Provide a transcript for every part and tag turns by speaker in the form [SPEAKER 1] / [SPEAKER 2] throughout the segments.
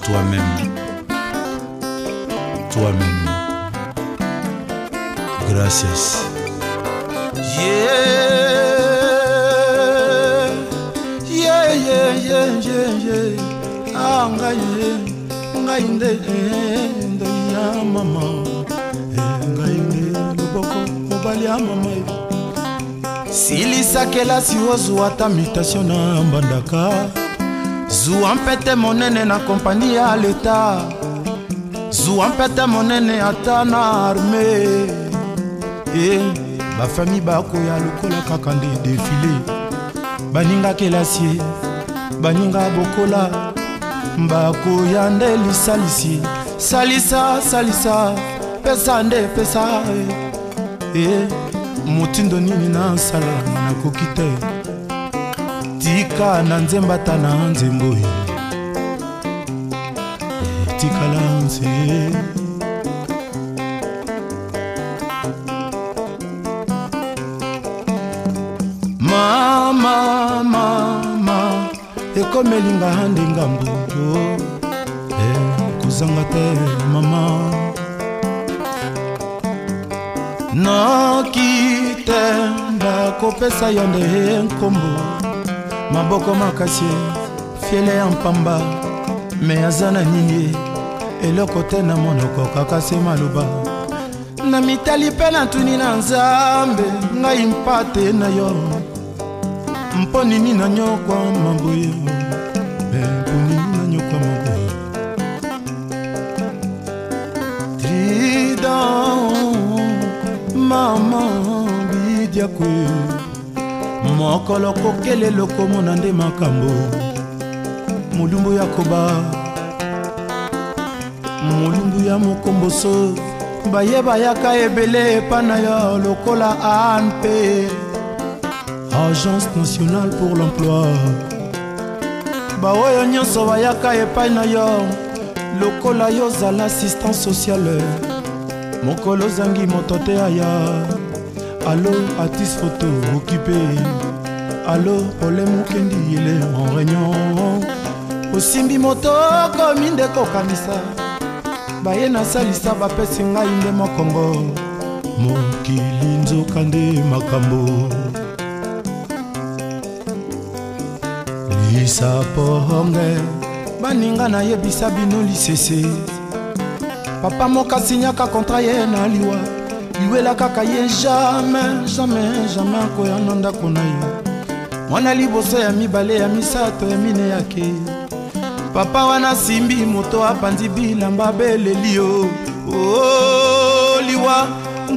[SPEAKER 1] toi-même. Toi-même. Gracias.
[SPEAKER 2] Yeah, yeah, yeah, yeah, yeah, yeah. Ah, ngai nde ndo ya mama. Ngai nde luboko mobali ya mama. Silisakela si ozwa ta mutation na mbandaka. Zwa mpete monene na kompani ya leta. Zwa mpete monene ata na armée. Ba famille bakoya lokola kaka nde défilé. Baninga kelasie, baninga bokola. Bakoya nde lisalisi. Salisa, salisa, pesa nde pesa. Motindo nini na nsala na kokite. Tika na nzembata na nzembo. Tika la nze. Mama, mama, ekomelinga hande ngambu. Kuzanga te mama. Nokite bakopesa yo nde nkombo. Maboko makasi fiele ya mpamba. Me azana nini eloko te na monoko kaka se maloba. Na mitali pe na tuni na nzambe. Ngai mpate na yo mpo nini na nyokwa maboye. Mpo nini na nyokwa maboye. Trident mama bidia kwe. Mokolo kokele loko mona nde makambo. Mulumbu ya koba, mulumbu ya mokomboso. Bayeba yaka ebele pana ya lokola ANP, Agence nationale pour l'emploi. Baoyo nyonso bayaka epai na yo lokola yo zala assistance sociale. Mokolo zangi moto te aya. Allo artiste photo occupé. Allo problème kendi il est en réunion. Osimbi moto komi nde kokanisa. Baye na salisa bapesi ngai nde mokongo. Mokili nzoka nde makambo. Lisa ponge baninga na yebisa bino lisese. Papa moka signaka kontra ye na liwa. Liwela kaka ye jamais, jamais, jamais koya nanda kona yo. Mwana liboso ya mibale ya misato ya mine yake. Papa wana simbi moto apandi bilamba beleli yo. Oh liwa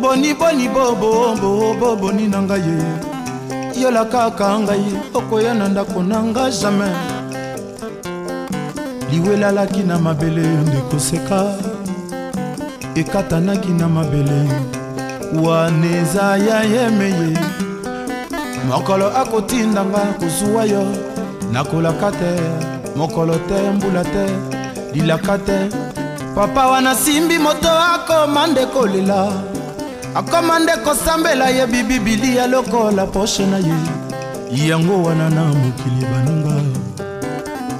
[SPEAKER 2] boni boni bobo bobo boni nanga ye. Yola kaka ngai okoya nanda kona nga jamais. Liwela laki na mabele ndeko seka. Ekatanaki na mabele. Waneza ya yemeye. Mokolo akotindanga kuzuwa yo. Nakolaka te, mokolo te mbula te, lilaka te. Papa wana simbi moto akomande kolela. Akomande kosambela ye bibibili ya lokola poshe na ye. Yango wana na mokili baninga.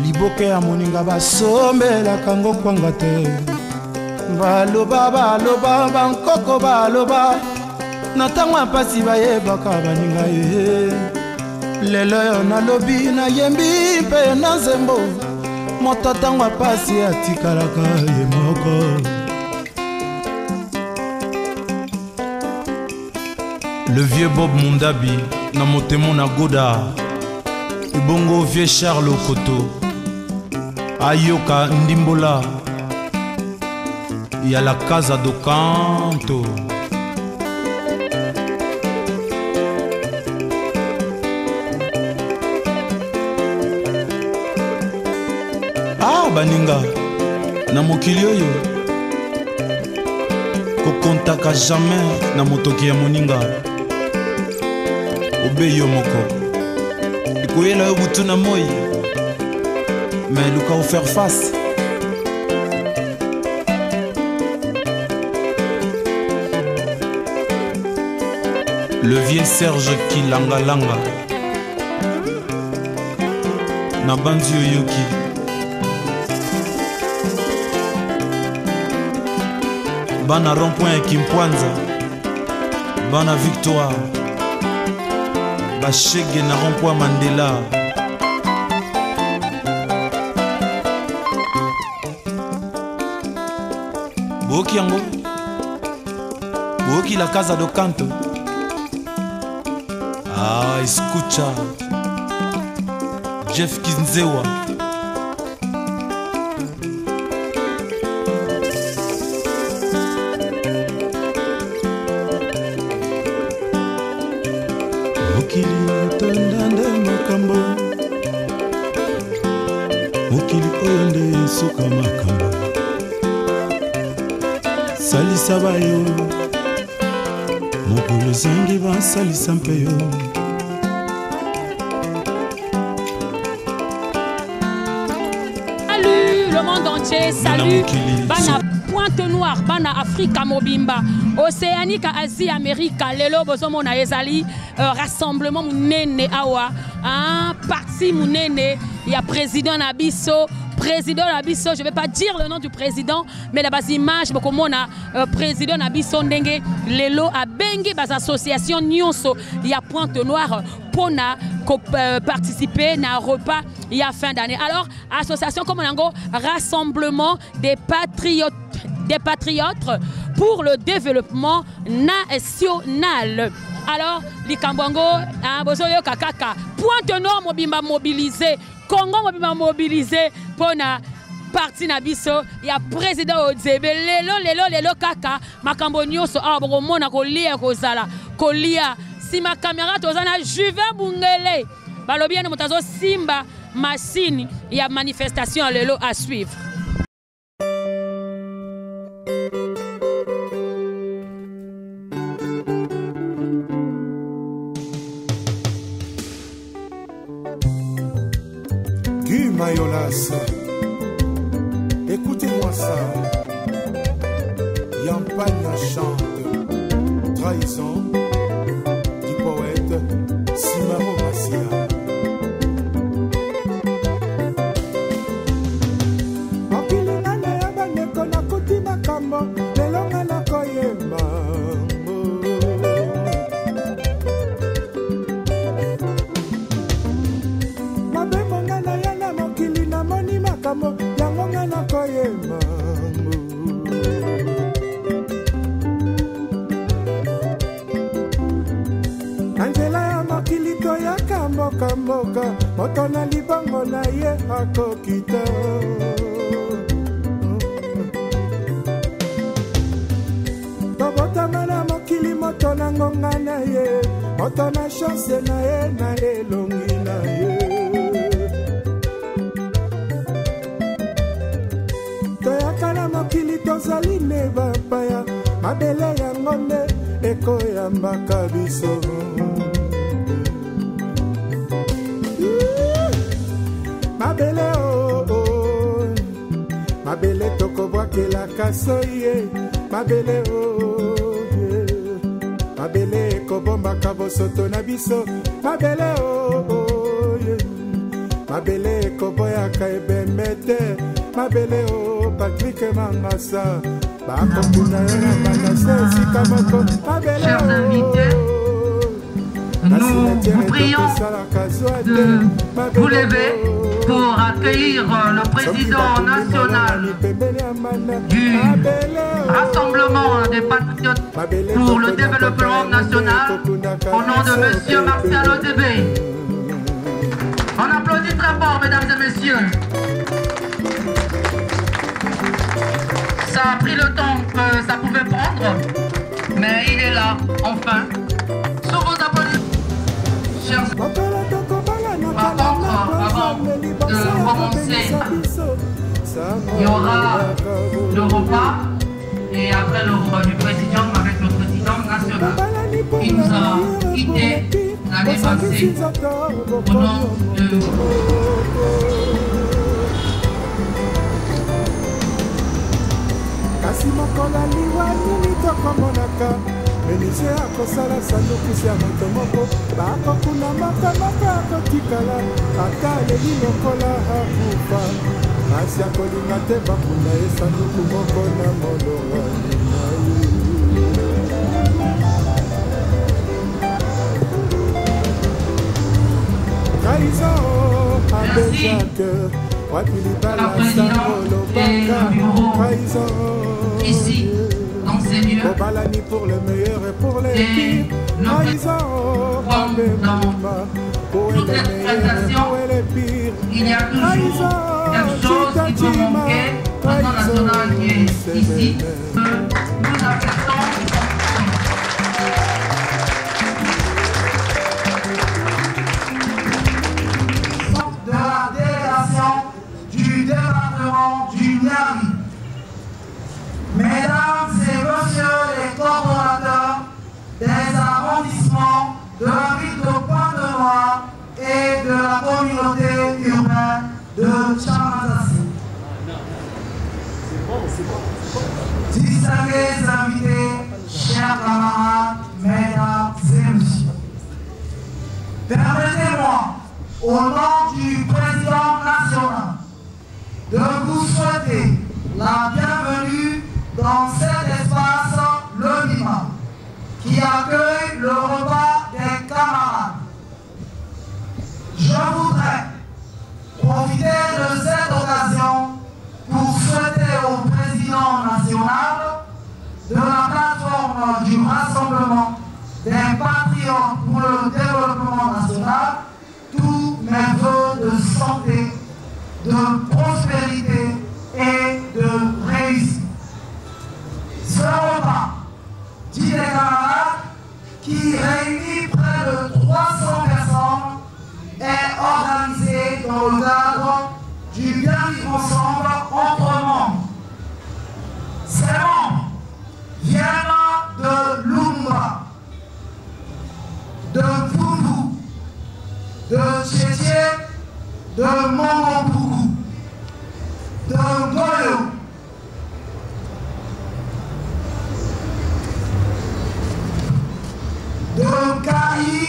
[SPEAKER 2] Liboke ya moninga basombela kango kwanga te. Baloba baloba bankoko baloba. Natangwa pasi bayebaka baninga ye. Lelo yo na lobi na yembi pe na zembo. Moto tangwa pasi atikalaka ye moko. Le vieux Bob Mundabi na motemo na goda. Ibongo vieux Charles Okoto. Ayoka Ndimbola. Il y a la Casa do Canto. Ah baninga na mokili oyo kokontaka jamais na motoki ya moninga. Obe yo moko ekoyela yo butu na moi. Mais luka ou faire face. Le vieux Serge Kilanga Langa na Banzi Oyoki. Bana rond-point Kimpwanza, Bana Victoire, Bachege na rond-point Mandela. Boki yango, Boki la casa do canto. Ah, escucha Jeff Kinzewa. Mokili otonda nde makambo, mokili oyo nde suka makambo. Salisa bayo, mokolo zangi basalisa mpe yo.
[SPEAKER 1] Salut le monde entier, salut Bana Pointe-Noire, Bana Africa Mobimba, Océanique, Asie, Amérique, Lelo Bozomona Ezali, rassemblement Mounene Awa, parti Mounene, il y a président Nabiso. Président Nabiso, je ne vais pas dire le nom du président, mais la base image, beaucoup de président Nabiso Ndenge, Lelo a bengi bas association Nyonso, il y a Pointe-Noire pour participer à un repas il y a fin d'année. Alors, association comme Nango, rassemblement des patriotes pour le développement national. Alors, Likambwango, Bozoyo Kakaka, Pointe-Noire Mobimba mobilisé, Congo Mobimba mobilisé pour na parti na biso, il y a président Odzebe, lelo kaka, makambo nyonso abomona kolia kozala, kolia si ma caméra tozana Juvin Bungele, balobi na motazo simba machine, il y a manifestation lelo à suivre.
[SPEAKER 3] Mayolas, écoutez-moi ça. Yampana chante trahison du poète Simaro Massia. Okilingana ya bandeko na kuti makambo lelonga na koyemba. Yangonga na koyema Angela ya mokili toyaka mboka moto na libongo na ye akokita tobotama na mokili moto na ngonga na ye moto na chance na ye na elongi na ye toyakala mokili tozali ne bapaya mabele ya ngombe ekoyambaka biso mabele mabele tokobwakelaka soye mabele mabele ekobombaka bosoto na biso mabele mabele ekoboyaka ebemete mabele Patrick Mangasa
[SPEAKER 4] Chers invités, nous vous prions de vous lever pour accueillir le président national du Rassemblement des Patriotes pour le développement national au nom de M. Martial Odzebe. On applaudit très fort, mesdames et messieurs. Ça a pris le temps que ça pouvait prendre, mais il est là, enfin. Sous vos applaudissements, chers... Par contre, avant de commencer, il y aura le repas, et après le repas du président avec le président national qui nous a quittés l'année passée au nom de...
[SPEAKER 3] Kasi mokola liwa nini tokomonaka Menise akosala sanduku ya moto moko bakokuna makamaka akotikala ata leli lokola akufa Asi akolinga te bakuna ye sanduku moko na molonga
[SPEAKER 4] aussi la présidente et le bureau ici, dans ces lieux, et le dans toute cette prestation, il y a toujours quelque chose qui peut manquer. Le président national qui est ici, nous acceptons. De la délégation du département du Niari. Mesdames et messieurs les coordonnateurs des arrondissements de la ville de Pointe-Noire et de la communauté urbaine de Tchamadassi. Distingués invités, chers camarades, mesdames et messieurs, permettez-moi, au nom du président national, de vous souhaiter la bienvenue dans cet espace, le Bima, qui accueille le repas des camarades. Je voudrais profiter de cette occasion pour souhaiter au président national de la plateforme du Rassemblement des patriotes pour le développement national tous mes vœux de santé, de prospérité et de réussite. Ce repas, dit les camarades, qui réunit près de 300 personnes, est organisé dans le cadre du bien vivre ensemble entre membres. Ces membres viennent de Lumba, de Foubou, de Tchétché, de Mongobougou, de Goyo, de Kari,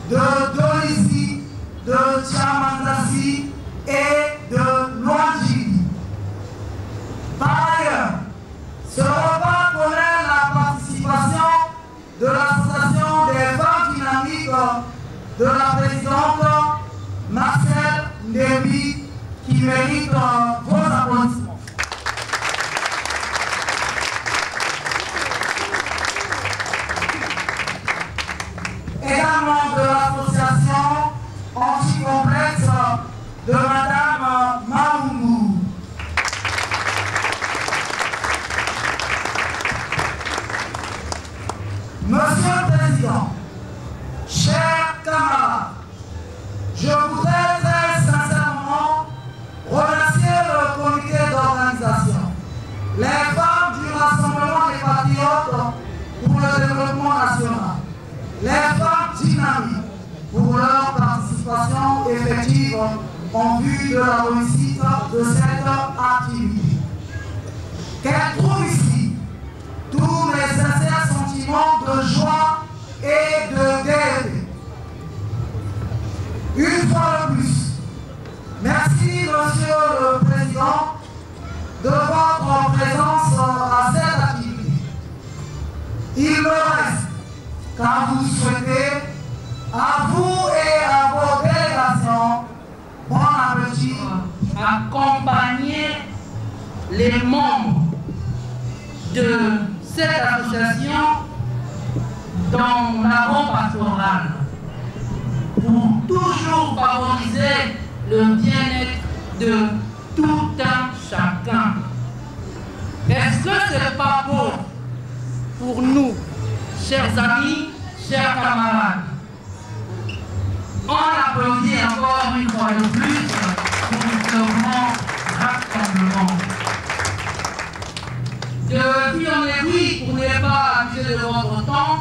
[SPEAKER 4] de Dolissi, de Tchamadassi et de Loandjili. Par ailleurs, ce repas connaît la participation de l'association des femmes dynamiques de la présidente Marcel Ndébi, qui mérite vos applaudissements. Également de l'association anti-complexe de Madame Maoumou. Monsieur le Président, chers camarades, je voudrais très sincèrement remercier le comité d'organisation, les femmes du Rassemblement des patriotes pour le développement national, les femmes dynamiques pour leur participation effective en vue de la réussite de cette activité. Qu'elles trouvent ici tous les sincères sentiments de joie et de gaieté. Une fois de plus, merci Monsieur le Président de votre présence à cette activité. Il me reste qu'à vous souhaiter, à vous et à vos délégations, bon appétit, accompagner les membres de cette association dans l'arôme pastoral pour toujours favoriser le bien-être de tout un chacun. Est-ce que ce n'est pas beau pour nous, chers amis, chers camarades? On applaudit encore une fois de plus pour ce grand rassemblement. De fil en aiguille, pour ne pas abuser de votre temps,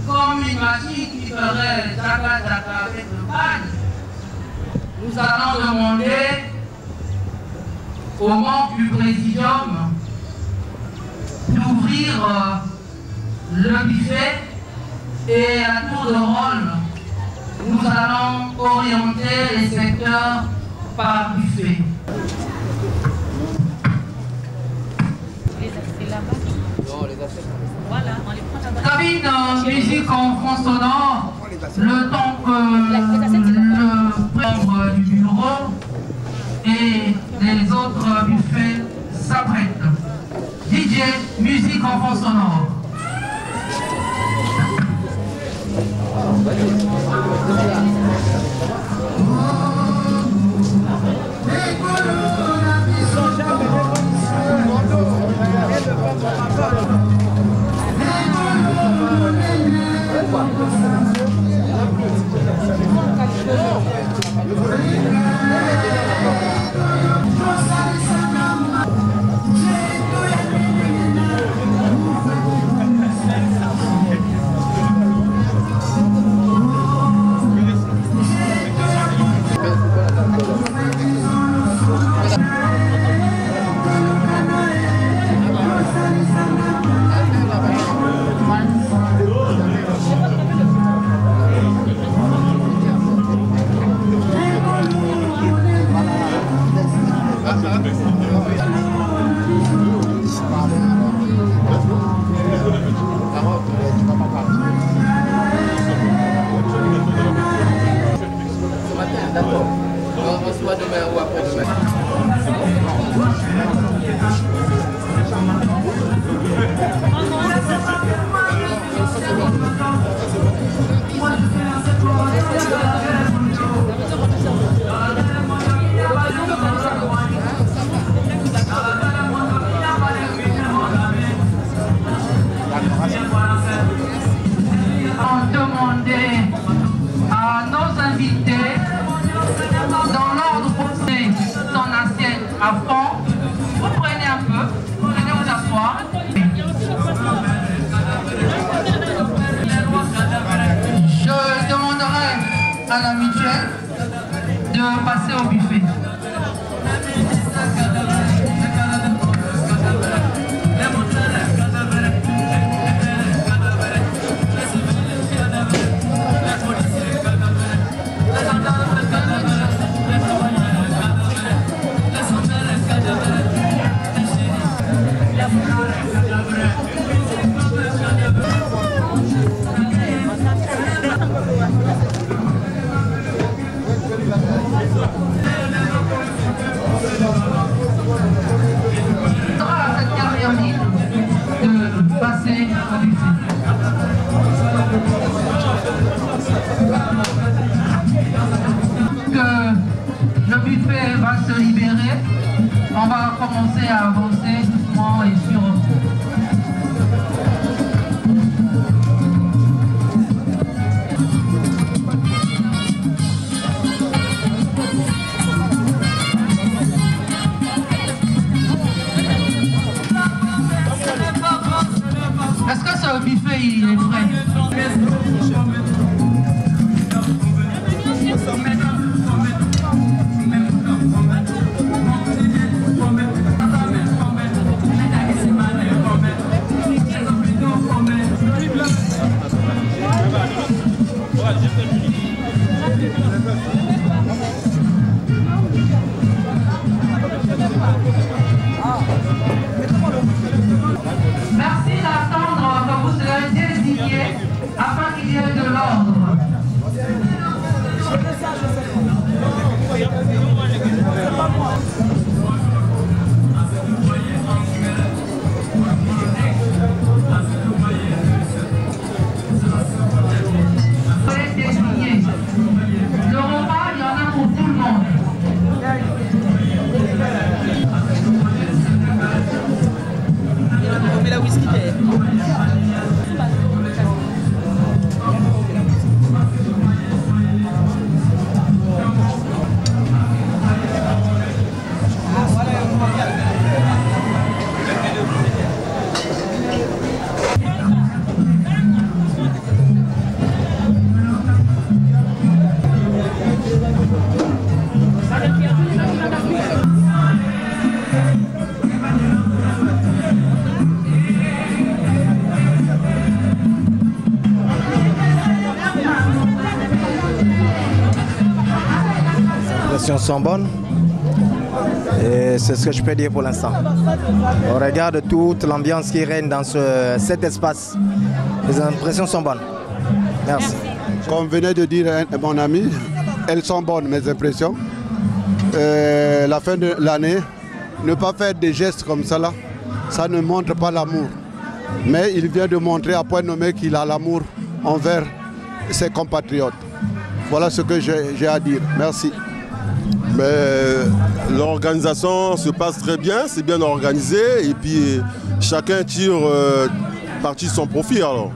[SPEAKER 4] comme une machine qui ferait tchaca avec le bagne, nous allons demander aux membres du présidium d'ouvrir le buffet et à tour de rôle, nous allons orienter les secteurs par buffet. Cabine musique en fond sonore, le temps que le membre du bureau gros et les autres buffets s'apprêtent. DJ, musique en fond sonore. À fond, vous prenez un peu, venez vous asseoir. Je demanderai à la mutuelle de passer au buffet. Le buffet va se libérer, on va commencer à avancer doucement et sûrement. Est-ce que ce buffet il est prêt? Merci d'attendre que vous serez désignés afin qu'il y ait de l'ordre. Soyez désignés. Le repas, il y en a pour tout le monde.
[SPEAKER 5] On met la whisky derrière.
[SPEAKER 6] Sont bonnes et c'est ce que je peux dire pour l'instant. On regarde toute l'ambiance qui règne dans cet espace. Les impressions sont bonnes. Merci.
[SPEAKER 7] Comme venait de dire mon ami, elles sont bonnes mes impressions.
[SPEAKER 5] la fin de l'année, ne pas faire des gestes comme ça là, ça ne montre pas l'amour. Mais il vient de montrer à point nommé qu'il a l'amour envers ses compatriotes. Voilà ce que j'ai à dire. Merci.
[SPEAKER 7] L'organisation se passe très bien, c'est bien organisé et puis chacun tire parti de son profit alors.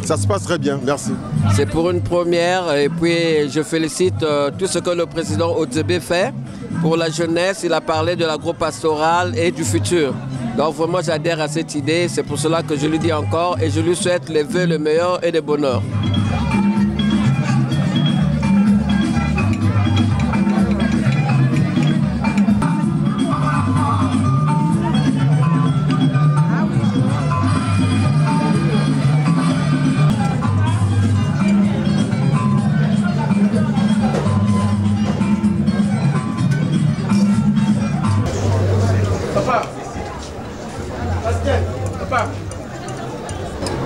[SPEAKER 7] Ça se passe très bien, merci.
[SPEAKER 8] C'est pour une première et puis je félicite tout ce que le président Odzebe fait pour la jeunesse. Il a parlé de l'agro-pastoral et du futur. Donc vraiment j'adhère à cette idée, c'est pour cela que je lui dis encore et je lui souhaite les vœux le meilleur et le bonheur.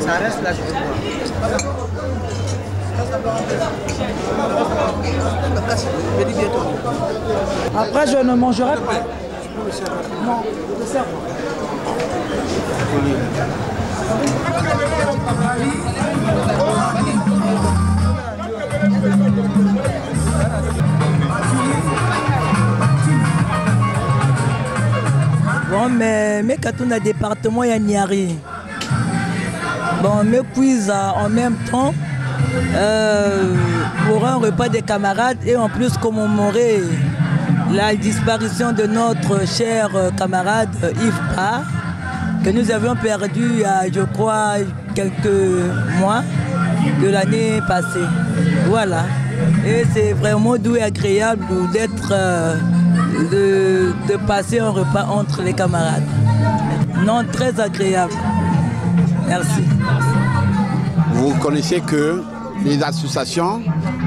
[SPEAKER 9] Ça reste là, je vais voir. Après, je ne mangerai pas. Non, je sers pas. Bon, mais quand on a département, il y a Niari. Bon, mes quiz en même temps pour un repas des camarades et en plus commémorer la disparition de notre cher camarade Yves Pa, que nous avions perdu il y a, je crois, quelques mois de l'année passée. Voilà. Et c'est vraiment doux et agréable d'être, de passer un repas entre les camarades. Non, très agréable. Merci.
[SPEAKER 10] Vous connaissez que les associations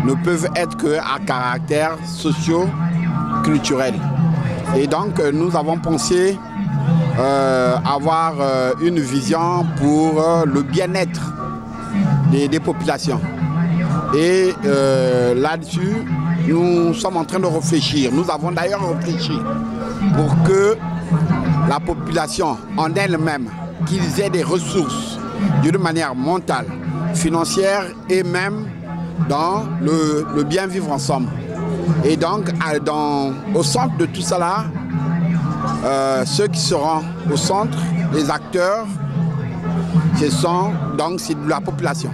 [SPEAKER 10] ne peuvent être qu'à caractère socio-culturel. Et donc nous avons pensé avoir une vision pour le bien-être des populations. Et là-dessus, nous sommes en train de réfléchir. Nous avons d'ailleurs réfléchi pour que la population en elle-même, qu'ils aient des ressources d'une manière mentale, financière et même dans le bien vivre ensemble. Et donc, au centre de tout cela, ceux qui seront au centre, les acteurs, ce sont donc la population.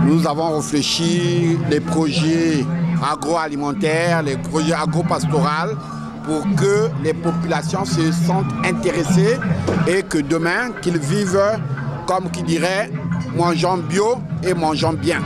[SPEAKER 10] Nous avons réfléchi les projets agroalimentaires, les projets agro-pastoraux, pour que les populations se sentent intéressées et que demain, qu'ils vivent, comme qui dirait, mangeant bio et mangeant bien.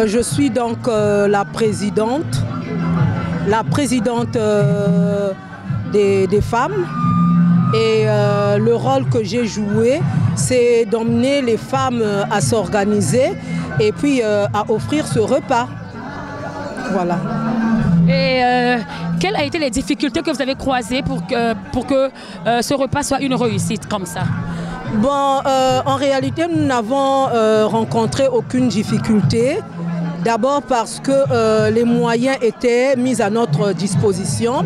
[SPEAKER 11] Je suis donc la présidente des femmes. Et le rôle que j'ai joué, c'est d'emmener les femmes à s'organiser et puis à offrir ce repas. Voilà.
[SPEAKER 1] Et quelles ont été les difficultés que vous avez croisées pour que ce repas soit une réussite comme ça?
[SPEAKER 11] Bon, en réalité, nous n'avons rencontré aucune difficulté. D'abord parce que les moyens étaient mis à notre disposition.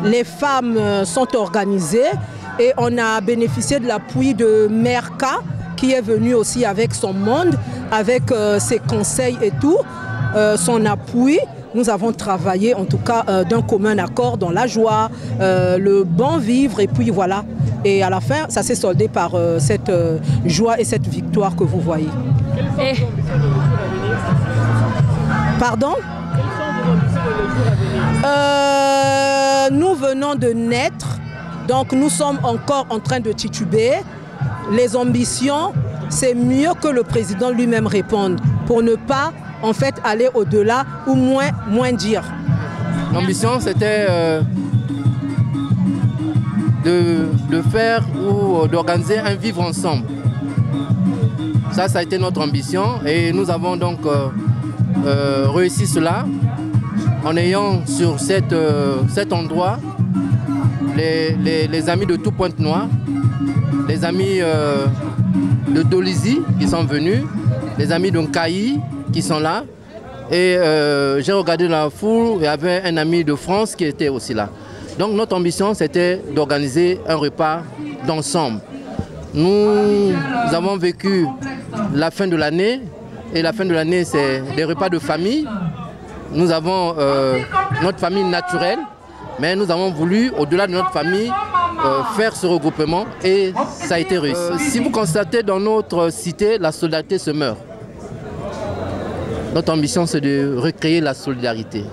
[SPEAKER 11] Les femmes sont organisées et on a bénéficié de l'appui de Merka qui est venu aussi avec son monde, avec ses conseils et tout, son appui. Nous avons travaillé en tout cas d'un commun accord dans la joie, le bon vivre et puis voilà. Et à la fin, ça s'est soldé par cette joie et cette victoire que vous voyez. Et... Pardon? Nous venons de naître, donc nous sommes encore en train de tituber. Les ambitions, c'est mieux que le président lui-même réponde pour ne pas en fait aller au-delà ou moins dire.
[SPEAKER 12] L'ambition, c'était de faire ou d'organiser un vivre ensemble. Ça a été notre ambition et nous avons donc réussi cela en ayant sur cet endroit les amis de tout Pointe-Noire, les amis de Dolisie qui sont venus, les amis d'Onkaï qui sont là. Et j'ai regardé la foule, il y avait un ami de France qui était aussi là. Donc notre ambition, c'était d'organiser un repas d'ensemble. Nous avons vécu la fin de l'année, et la fin de l'année, c'est des repas de famille. Nous avons notre famille naturelle, mais nous avons voulu, au-delà de notre famille, faire ce regroupement et ça a été réussi. Si vous constatez dans notre cité, la solidarité se meurt. Notre ambition, c'est de recréer la solidarité.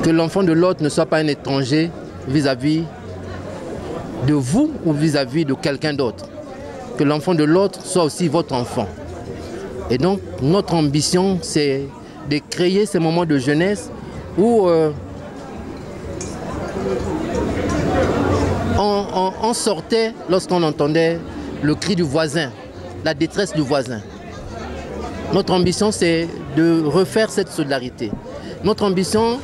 [SPEAKER 12] Que l'enfant de l'autre ne soit pas un étranger vis-à-vis de vous ou vis-à-vis de quelqu'un d'autre. Que l'enfant de l'autre soit aussi votre enfant. Et donc, notre ambition, c'est de créer ces moments de jeunesse où on sortait lorsqu'on entendait le cri du voisin, la détresse du voisin. Notre ambition, c'est de refaire cette solidarité. Notre ambition,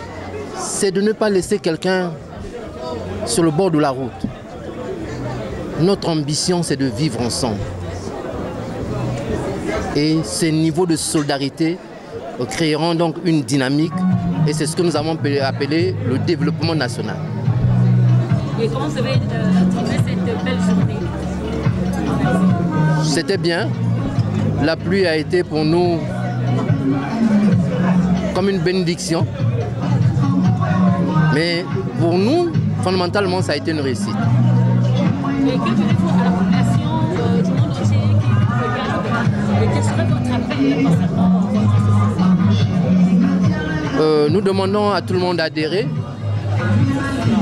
[SPEAKER 12] c'est de ne pas laisser quelqu'un sur le bord de la route. Notre ambition, c'est de vivre ensemble. Et ces niveaux de solidarité créeront donc une dynamique et c'est ce que nous avons appelé le développement national.
[SPEAKER 1] Et comment vous avez trouvé cette belle journée?
[SPEAKER 12] C'était bien. La pluie a été pour nous comme une bénédiction. Mais pour nous, fondamentalement, ça a été une réussite.
[SPEAKER 1] Et que donnez-vous à la population du monde entier qui vous regarde? Et quel serait votre appel concernant votre association?
[SPEAKER 12] Nous demandons à tout le monde d'adhérer.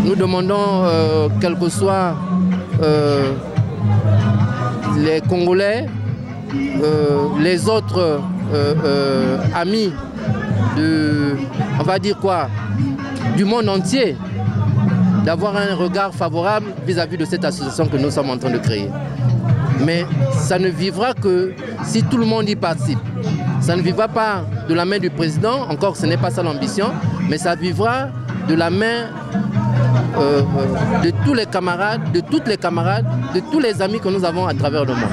[SPEAKER 12] Nous demandons, quels que soient les Congolais, les autres amis on va dire quoi, du monde entier, d'avoir un regard favorable vis-à-vis de cette association que nous sommes en train de créer. Mais ça ne vivra que si tout le monde y participe. Ça ne vivra pas de la main du président, encore ce n'est pas ça l'ambition, mais ça vivra de la main de tous les camarades, de toutes les camarades, de tous les amis que nous avons à travers le monde.